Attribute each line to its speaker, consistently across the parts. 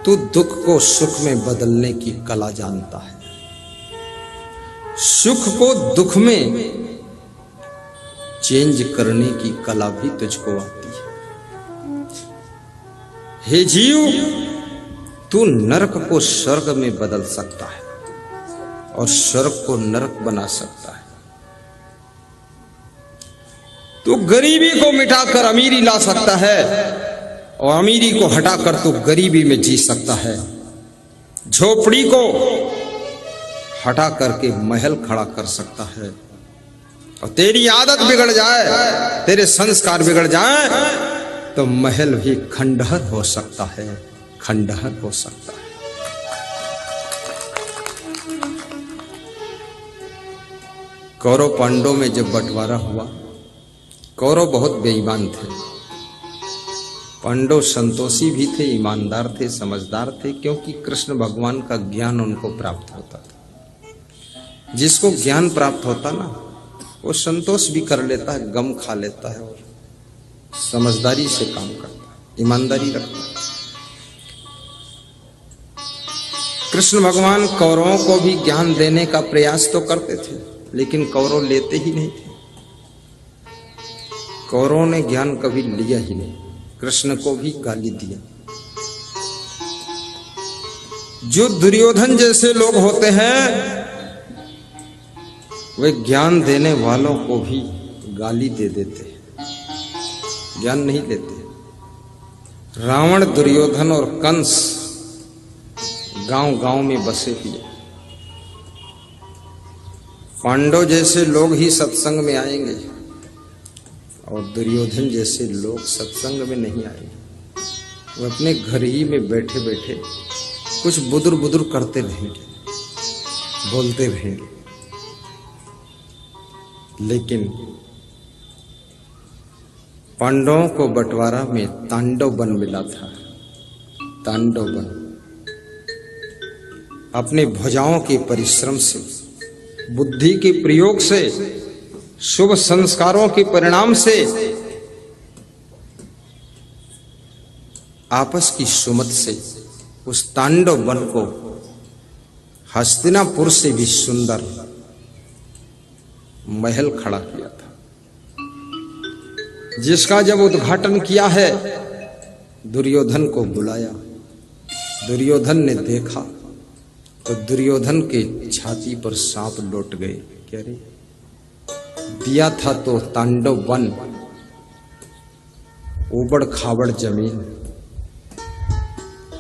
Speaker 1: तू दुख को सुख में बदलने की कला जानता है, सुख को दुख में चेंज करने की कला भी तुझको आती है। हे जीव, तू नरक को स्वर्ग में बदल सकता है और स्वर्ग को नरक बना सकता है। तू गरीबी को मिटाकर अमीरी ला सकता है और अमीरी को हटाकर तू गरीबी में जी सकता है। झोपड़ी को हटा करके महल खड़ा कर सकता है। और तेरी आदत बिगड़ जाए, तेरे संस्कार बिगड़ जाए तो महल भी खंडहर हो सकता है, खंडहर हो सकता है। कौरव पांडवों में जब बंटवारा हुआ, कौरव बहुत बेईमान थे, पांडव संतोषी भी थे, ईमानदार थे, समझदार थे, क्योंकि कृष्ण भगवान का ज्ञान उनको प्राप्त होता था। जिसको ज्ञान प्राप्त होता ना, वो संतोष भी कर लेता है, गम खा लेता है और समझदारी से काम करता है, ईमानदारी रखता है। कृष्ण भगवान कौरवों को भी ज्ञान देने का प्रयास तो करते थे, लेकिन कौरव लेते ही नहीं थे। कौरवों ने ज्ञान कभी लिया ही नहीं, कृष्ण को भी गाली दिया। जो दुर्योधन जैसे लोग होते हैं, वे ज्ञान देने वालों को भी गाली दे देते हैं, ज्ञान नहीं लेते। रावण, दुर्योधन और कंस गांव-गांव में बसे हुए। पांडव जैसे लोग ही सत्संग में आएंगे और दुर्योधन जैसे लोग सत्संग में नहीं आएंगे। वो अपने घर ही में बैठे बैठे कुछ बुदुर बुदुर करते रहेंगे, बोलते रहेंगे। लेकिन पांडवों को बंटवारा में तांडव वन मिला था, तांडव वन। अपने भुजाओं के परिश्रम से, बुद्धि के प्रयोग से, शुभ संस्कारों के परिणाम से, आपस की सुमत से उस तांडव वन को हस्तिनापुर से भी सुंदर महल खड़ा किया था, जिसका जब उद्घाटन किया है, दुर्योधन को बुलाया। दुर्योधन ने देखा तो दुर्योधन के छाती पर सांप लौट गए। क्या रे, दिया था तो तांडव वन, उबड़ खाबड़ जमीन,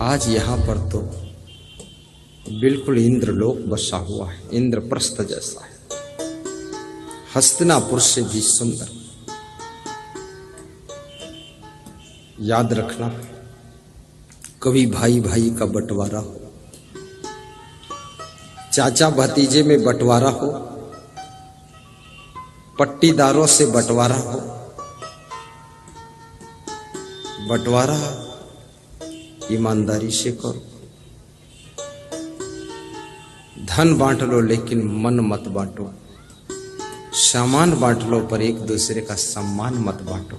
Speaker 1: आज यहां पर तो बिल्कुल इंद्रलोक बसा हुआ है, इंद्रप्रस्थ जैसा है, हस्तिनापुर से भी सुंदर। याद रखना, कभी भाई भाई का बंटवारा हो, चाचा भतीजे में बंटवारा हो, पट्टीदारों से बंटवारा हो, बंटवारा ईमानदारी से करो। धन बांट लो लेकिन मन मत बांटो, सामान बांट लो पर एक दूसरे का सम्मान मत बांटो।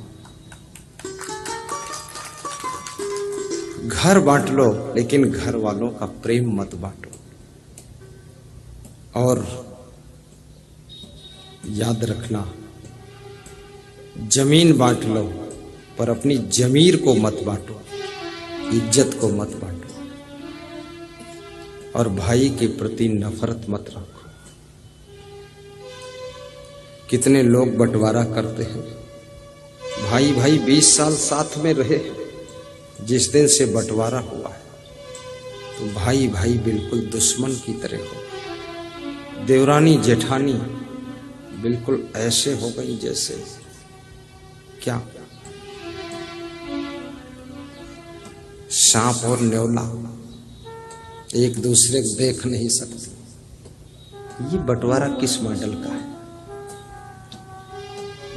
Speaker 1: घर बांट लो लेकिन घर वालों का प्रेम मत बांटो। और याद रखना, जमीन बांट लो पर अपनी जमीर को मत बांटो, इज्जत को मत बांटो। और भाई के प्रति नफरत मत रखो। कितने लोग बंटवारा करते हैं, भाई भाई 20 साल साथ में रहे, जिस दिन से बंटवारा हुआ है तो भाई भाई बिल्कुल दुश्मन की तरह हो। देवरानी जेठानी बिल्कुल ऐसे हो गई जैसे क्या, सांप और न्योला एक दूसरे को देख नहीं सकते। ये बंटवारा किस मॉडल का है?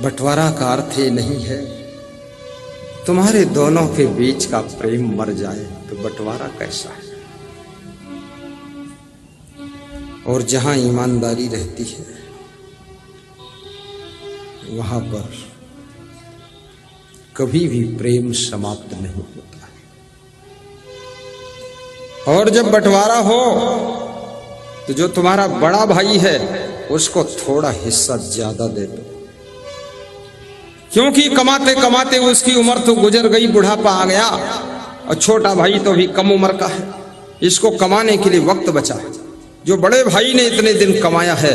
Speaker 1: बंटवारा का अर्थ ये नहीं है तुम्हारे दोनों के बीच का प्रेम मर जाए तो बंटवारा कैसा है। और जहां ईमानदारी रहती है वहां पर कभी भी प्रेम समाप्त नहीं होता है। और जब बंटवारा हो तो जो तुम्हारा बड़ा भाई है उसको थोड़ा हिस्सा ज्यादा दे दो, क्योंकि कमाते कमाते उसकी उम्र तो गुजर गई, बुढ़ापा आ गया, और छोटा भाई तो भी कम उम्र का है, इसको कमाने के लिए वक्त बचा। जो बड़े भाई ने इतने दिन कमाया है,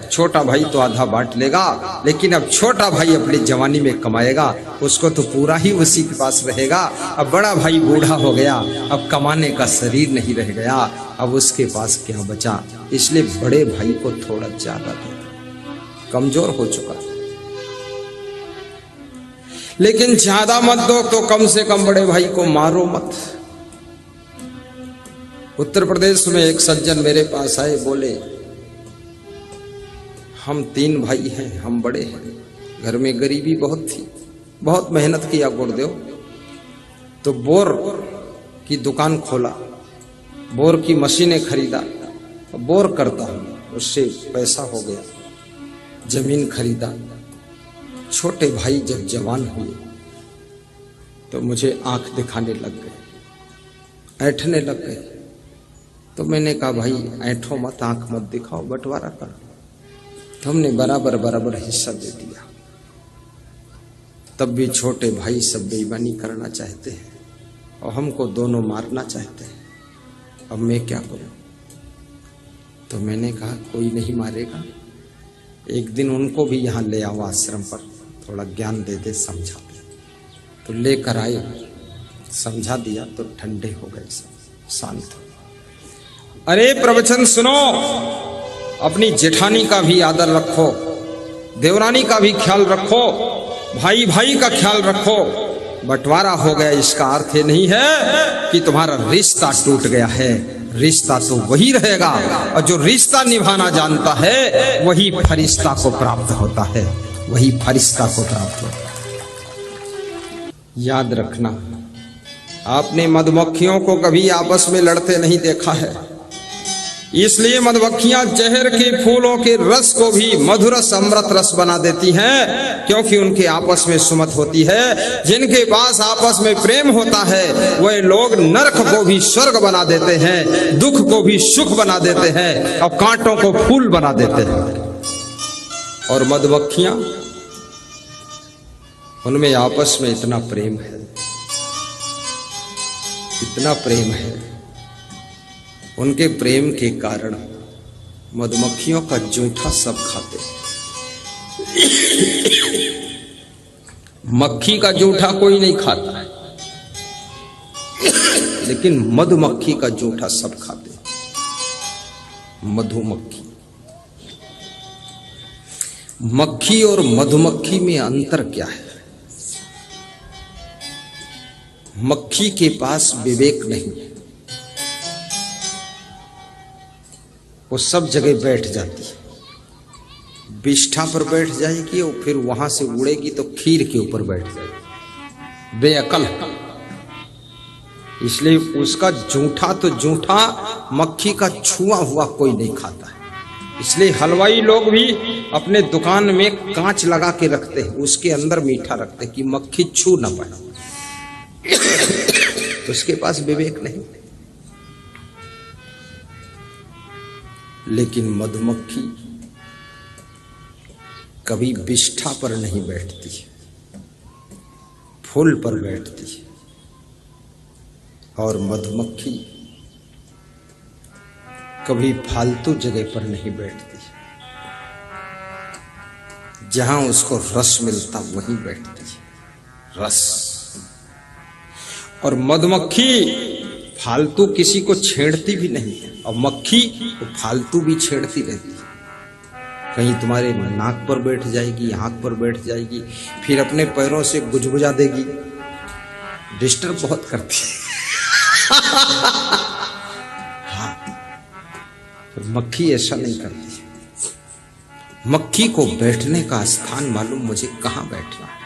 Speaker 1: छोटा भाई तो आधा बांट लेगा, लेकिन अब छोटा भाई अपनी जवानी में कमाएगा, उसको तो पूरा ही उसी के पास रहेगा। अब बड़ा भाई बूढ़ा हो गया, अब कमाने का शरीर नहीं रह गया, अब उसके पास क्या बचा, इसलिए बड़े भाई को थोड़ा ज्यादा दे, कमजोर हो चुका। लेकिन ज्यादा मत दो, तो कम से कम बड़े भाई को मारो मत। उत्तर प्रदेश में एक सज्जन मेरे पास आए, बोले हम 3 भाई हैं, हम बड़े हैं, घर में गरीबी बहुत थी, बहुत मेहनत किया गुरुदेव, तो बोर की दुकान खोला, बोर की मशीनें खरीदा, बोर करता हूं, उससे पैसा हो गया, जमीन खरीदा। छोटे भाई जब जवान हुए तो मुझे आंख दिखाने लग गए, ऐंठने लग गए, तो मैंने कहा भाई ऐंठो मत, आंख मत दिखाओ, बंटवारा करो। तो हमने बराबर बराबर हिस्सा दे दिया। तब भी छोटे भाई सब बेईमानी करना चाहते हैं और हमको दोनों मारना चाहते हैं। अब मैं क्या करूं? तो मैंने कहा कोई नहीं मारेगा, एक दिन उनको भी यहाँ ले आओ आश्रम पर, थोड़ा ज्ञान दे दे, समझा दे। तो लेकर आए, समझा दिया तो ठंडे हो गए, सब शांत। अरे प्रवचन सुनो, अपनी जेठानी का भी आदर रखो, देवरानी का भी ख्याल रखो, भाई भाई का ख्याल रखो। बंटवारा हो गया इसका अर्थ ये नहीं है कि तुम्हारा रिश्ता टूट गया है, रिश्ता तो वही रहेगा, और जो रिश्ता निभाना जानता है वही फरिश्ता को प्राप्त होता है, वही फरिश्ता को प्राप्त होता है। याद रखना, आपने मधुमक्खियों को कभी आपस में लड़ते नहीं देखा है, इसलिए मधुमक्खियां जहर के फूलों के रस को भी मधुरस अमृत रस बना देती हैं, क्योंकि उनके आपस में सुमत होती है। जिनके पास आपस में प्रेम होता है वह लोग नरक को भी स्वर्ग बना देते हैं, दुख को भी सुख बना देते हैं, और कांटों को फूल बना देते हैं। और मधुमक्खियां, उनमें आपस में इतना प्रेम है, इतना प्रेम है, उनके प्रेम के कारण मधुमक्खियों का जूठा सब खाते। मक्खी का जूठा कोई नहीं खाता, लेकिन मधुमक्खी का जूठा सब खाते। मधुमक्खी, मक्खी और मधुमक्खी में अंतर क्या है? मक्खी के पास विवेक नहीं है, वो सब जगह बैठ जाती है, बिष्ठा पर बैठ जाएगी और फिर वहां से उड़ेगी तो खीर के ऊपर बैठ जाएगी, बेअकल। इसलिए उसका जूठा तो जूठा, मक्खी का छुआ हुआ कोई नहीं खाता है। इसलिए हलवाई लोग भी अपने दुकान में कांच लगा के रखते हैं, उसके अंदर मीठा रखते हैं कि मक्खी छू ना पाए। उसके पास विवेक नहीं। लेकिन मधुमक्खी कभी बिष्ठा पर नहीं बैठती, फूल पर बैठती है। और मधुमक्खी कभी फालतू जगह पर नहीं बैठती, जहां उसको रस मिलता वहीं बैठती है, रस। और मधुमक्खी फालतू किसी को छेड़ती भी नहीं है, और मक्खी तो फालतू भी छेड़ती रहती है। कहीं तुम्हारे नाक पर बैठ जाएगी, आंख पर बैठ जाएगी, फिर अपने पैरों से गुजगुजा देगी, डिस्टर्ब बहुत करती है। हाँ, तो मक्खी ऐसा नहीं करती। मक्खी को बैठने का स्थान मालूम मुझे कहां बैठना है।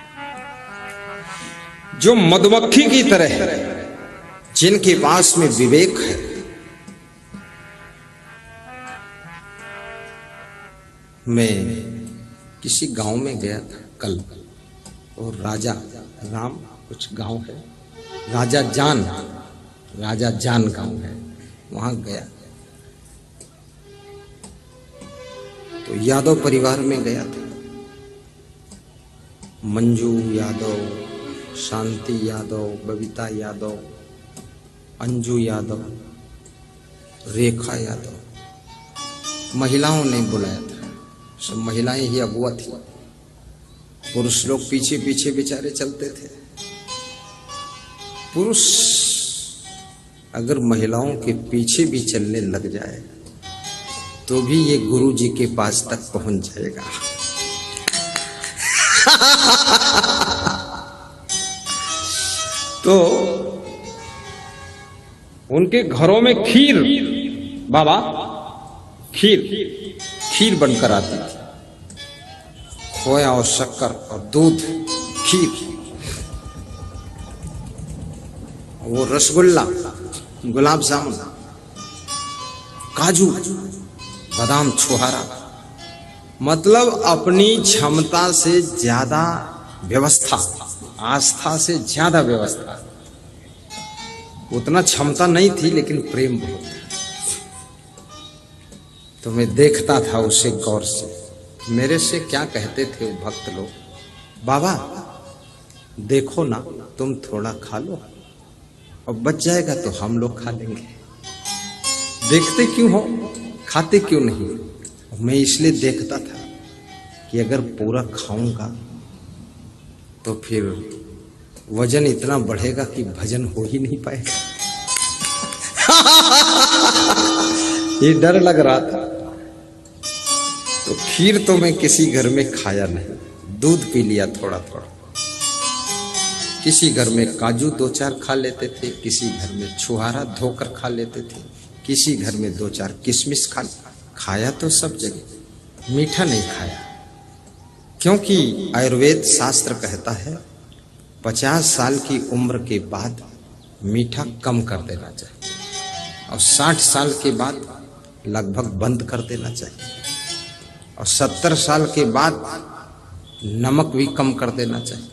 Speaker 1: जो मधुमक्खी की तरह है, जिनके पास में विवेक है, मैं किसी गांव में गया था कल, और राजा राम कुछ गांव है, राजा जान गांव है, वहां गया तो यादव परिवार में गया था। मंजू यादव, शांति यादव, बबीता यादव, अंजू यादव, रेखा यादव, महिलाओं ने बुलाया था। सब महिलाएं ही अगुआ थी, पुरुष लोग पीछे पीछे बेचारे चलते थे। पुरुष अगर महिलाओं के पीछे भी चलने लग जाए तो भी ये गुरु जी के पास तक पहुंच जाएगा। तो उनके घरों में खीर, बाबा खीर बनकर आती थी, खोया और शक्कर और दूध, खीर, वो रसगुल्ला, गुलाब जामुन, काजू, बादाम, छुहारा, मतलब अपनी क्षमता से ज्यादा व्यवस्था, आस्था से ज्यादा व्यवस्था। उतना क्षमता नहीं थी लेकिन प्रेम बहुत था। तो मैं देखता था उसे गौर से। मेरे से क्या कहते थे वो भक्त लोग, बाबा देखो ना, तुम थोड़ा खा लो और बच जाएगा तो हम लोग खा लेंगे। देखते क्यों हो, खाते क्यों नहीं? मैं इसलिए देखता था कि अगर पूरा खाऊंगा तो फिर वजन इतना बढ़ेगा कि भजन हो ही नहीं पाएगा। ये डर लग रहा था। तो खीर तो मैं किसी घर में खाया नहीं, दूध पी लिया थोड़ा थोड़ा। किसी घर में काजू 2-4 खा लेते थे, किसी घर में छुहारा धोकर खा लेते थे, किसी घर में 2-4 किशमिश खाया तो सब जगह, मीठा नहीं खाया। क्योंकि आयुर्वेद शास्त्र कहता है 50 साल की उम्र के बाद मीठा कम कर देना चाहिए और 60 साल के बाद लगभग बंद कर देना चाहिए और 70 साल के बाद नमक भी कम कर देना चाहिए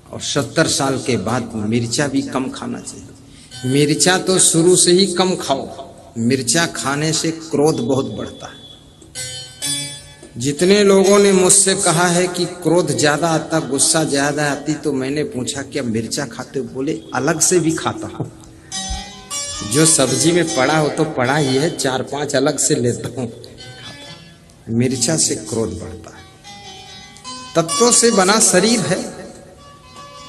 Speaker 1: और 70 साल के बाद मिर्चा भी कम खाना चाहिए। मिर्चा तो शुरू से ही कम खाओ, मिर्चा खाने से क्रोध बहुत बढ़ता है। जितने लोगों ने मुझसे कहा है कि क्रोध ज्यादा आता, गुस्सा ज्यादा आती, तो मैंने पूछा क्या मिर्चा खाते हो? बोले अलग से भी खाता हूं, जो सब्जी में पड़ा हो तो पड़ा ही है, 4-5 अलग से लेता हूं। मिर्चा से क्रोध बढ़ता है। तत्वों से बना शरीर है,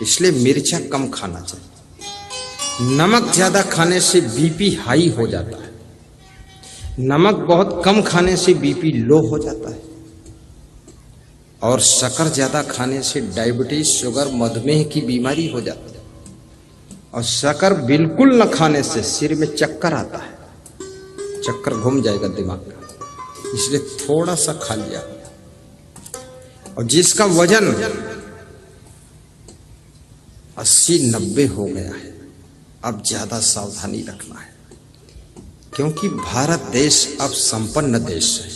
Speaker 1: इसलिए मिर्चा कम खाना चाहिए। नमक ज्यादा खाने से बीपी हाई हो जाता है, नमक बहुत कम खाने से बीपी लो हो जाता है और शक्कर ज्यादा खाने से डायबिटीज, शुगर, मधुमेह की बीमारी हो जाती है और शक्कर बिल्कुल न खाने से सिर में चक्कर आता है, चक्कर घूम जाएगा दिमाग का, इसलिए थोड़ा सा खा लिया। और जिसका वजन 80-90 हो गया है, अब ज्यादा सावधानी रखना है, क्योंकि भारत देश अब संपन्न देश है।